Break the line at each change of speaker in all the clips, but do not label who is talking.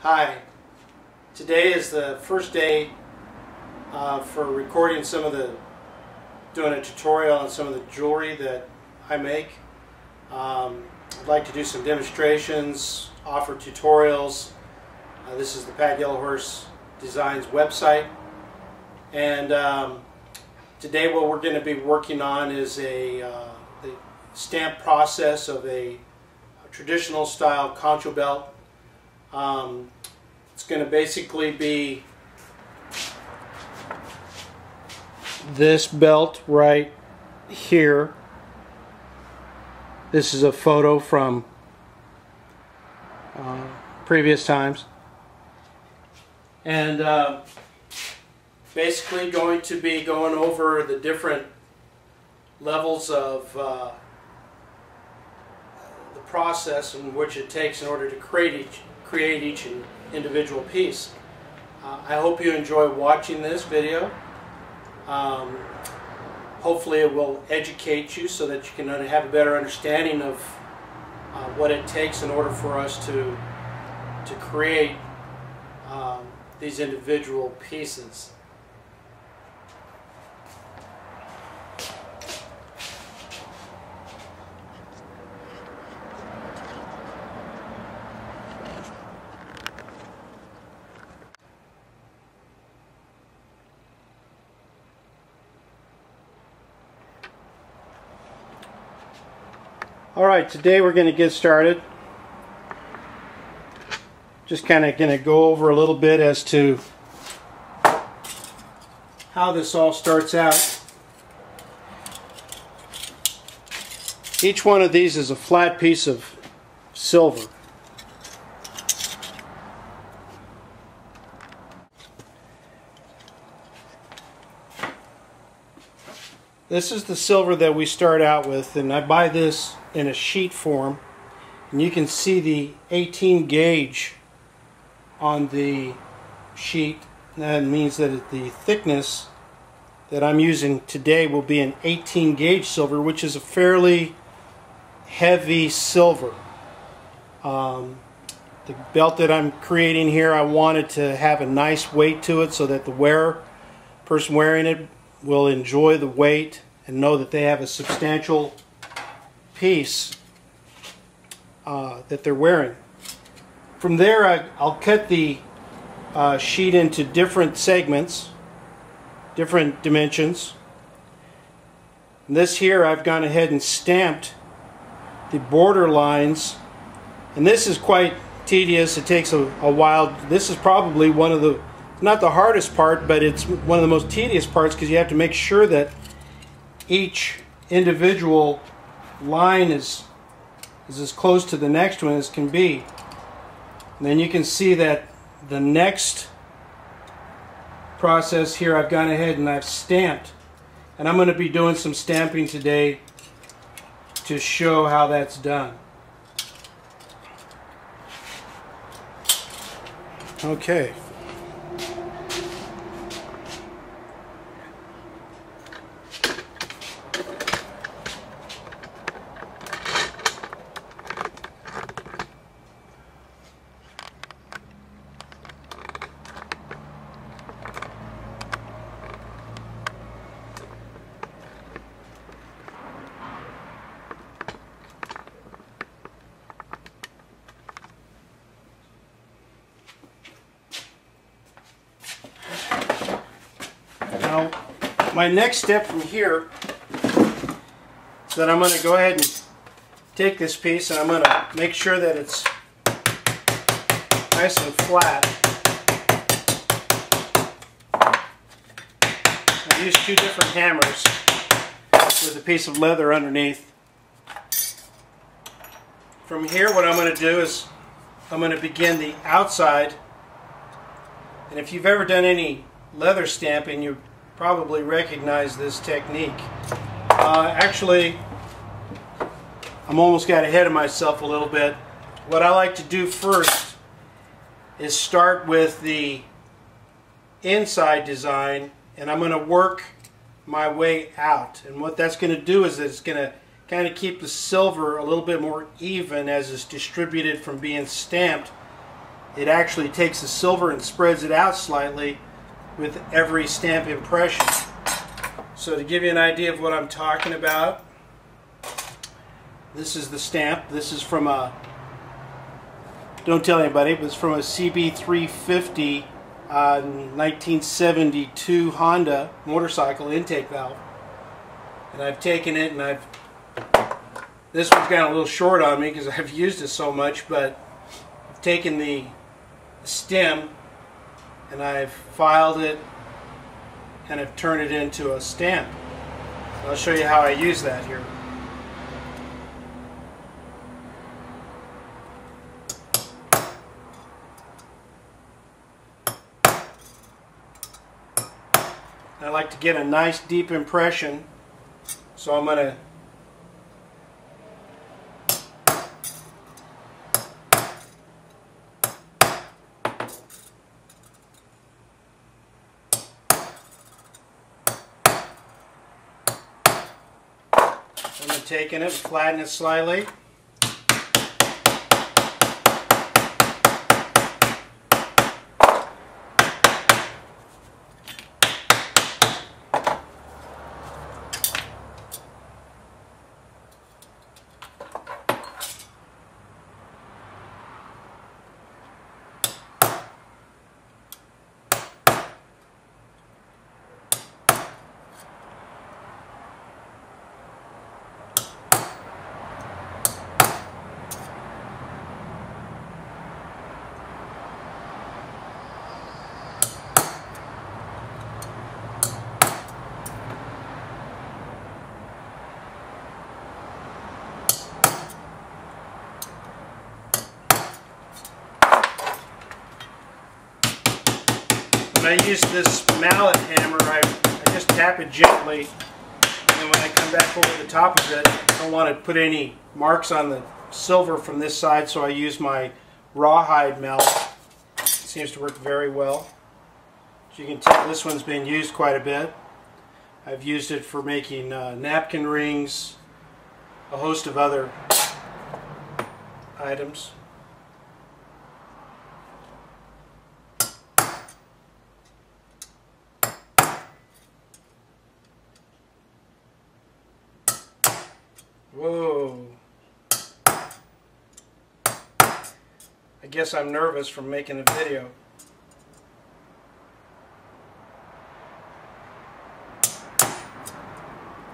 Hi, today is the first day for recording doing a tutorial on some of the jewelry that I make. I'd like to do some demonstrations, offer tutorials. This is the Yellowhorse Designs website, and today what we're going to be working on is the stamp process of a traditional style Concho belt. It's going to basically be this belt right here. This is a photo from previous times, and basically going to be going over the different levels of the process in which it takes in order to create each individual piece. I hope you enjoy watching this video. Hopefully it will educate you so that you can have a better understanding of what it takes in order for us to create these individual pieces. Alright, today we're going to get started. Just kind of going to go over a little bit as to how this all starts out. Each one of these is a flat piece of silver. This is the silver that we start out with, and I buy this in a sheet form, and you can see the 18 gauge on the sheet. That means that the thickness that I'm using today will be an 18 gauge silver, which is a fairly heavy silver. The belt that I'm creating here, I wanted to have a nice weight to it so that the person wearing it will enjoy the weight and know that they have a substantial piece that they're wearing. From there, I'll cut the sheet into different segments, different dimensions. And this here, I've gone ahead and stamped the border lines, and this is quite tedious. It takes a while. This is probably one of the, not the hardest part, but it's one of the most tedious parts, because you have to make sure that each individual line is as close to the next one as can be. And then you can see that the next process here, I've gone ahead and I've stamped, and I'm going to be doing some stamping today to show how that's done. Okay. Now, my next step from here is that I'm going to go ahead and take this piece, and I'm going to make sure that it's nice and flat. I use two different hammers with a piece of leather underneath. From here, what I'm going to do is I'm going to begin the outside. And if you've ever done any leather stamping, you probably recognize this technique. Actually, I'm almost got ahead of myself a little bit. What I like to do first is start with the inside design, and I'm going to work my way out. And what that's going to do is it's going to kind of keep the silver a little bit more even as it's distributed from being stamped it actually takes the silver and spreads it out slightly with every stamp impression. So to give you an idea of what I'm talking about, this is the stamp. This is from a, don't tell anybody, but it's from a CB350 1972 Honda motorcycle intake valve. And I've taken it and this one's got a little short on me because I've used it so much, but I've taken the stem and I've filed it and I've turned it into a stamp. So I'll show you how I use that here. I like to get a nice deep impression, so I'm going to take it, flatten it slightly. When I use this mallet hammer, I just tap it gently, and then when I come back over the top of it, I don't want to put any marks on the silver from this side, so I use my rawhide mallet. It seems to work very well. As you can tell, this one's been used quite a bit. I've used it for making napkin rings, a host of other items. Whoa. I guess I'm nervous from making a video.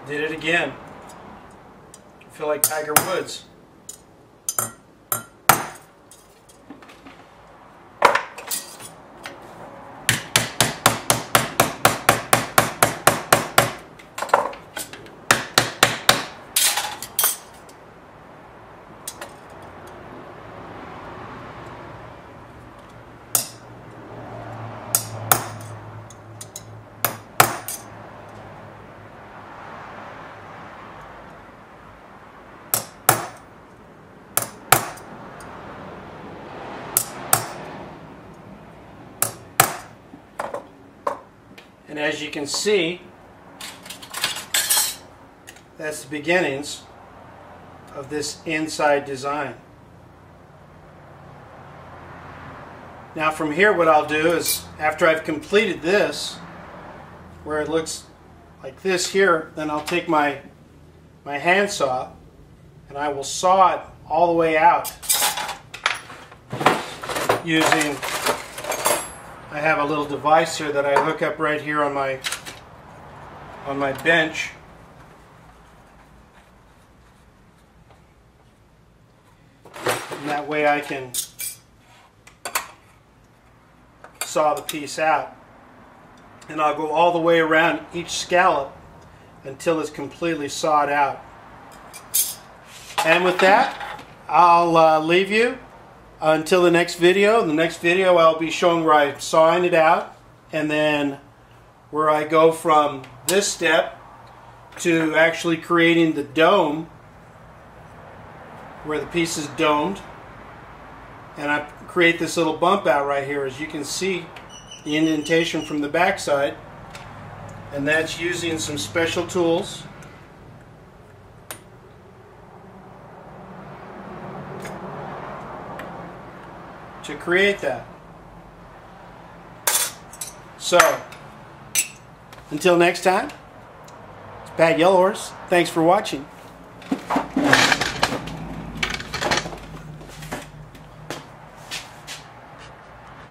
Did it again. I feel like Tiger Woods. And as you can see, that's the beginnings of this inside design. Now from here, what I'll do is, after I've completed this, where it looks like this here, then I'll take my handsaw and I will saw it all the way out using, I have a little device here that I hook up right here on my bench. And that way I can saw the piece out. And I'll go all the way around each scallop until it's completely sawed out. And with that, I'll leave you until the next video. In the next video, I'll be showing where I'm sawing it out, and then where I go from this step to actually creating the dome, where the piece is domed. And I create this little bump out right here, as you can see the indentation from the backside, and that's using some special tools. to create that. So, until next time, it's Pat Yellowhorse. Thanks for watching.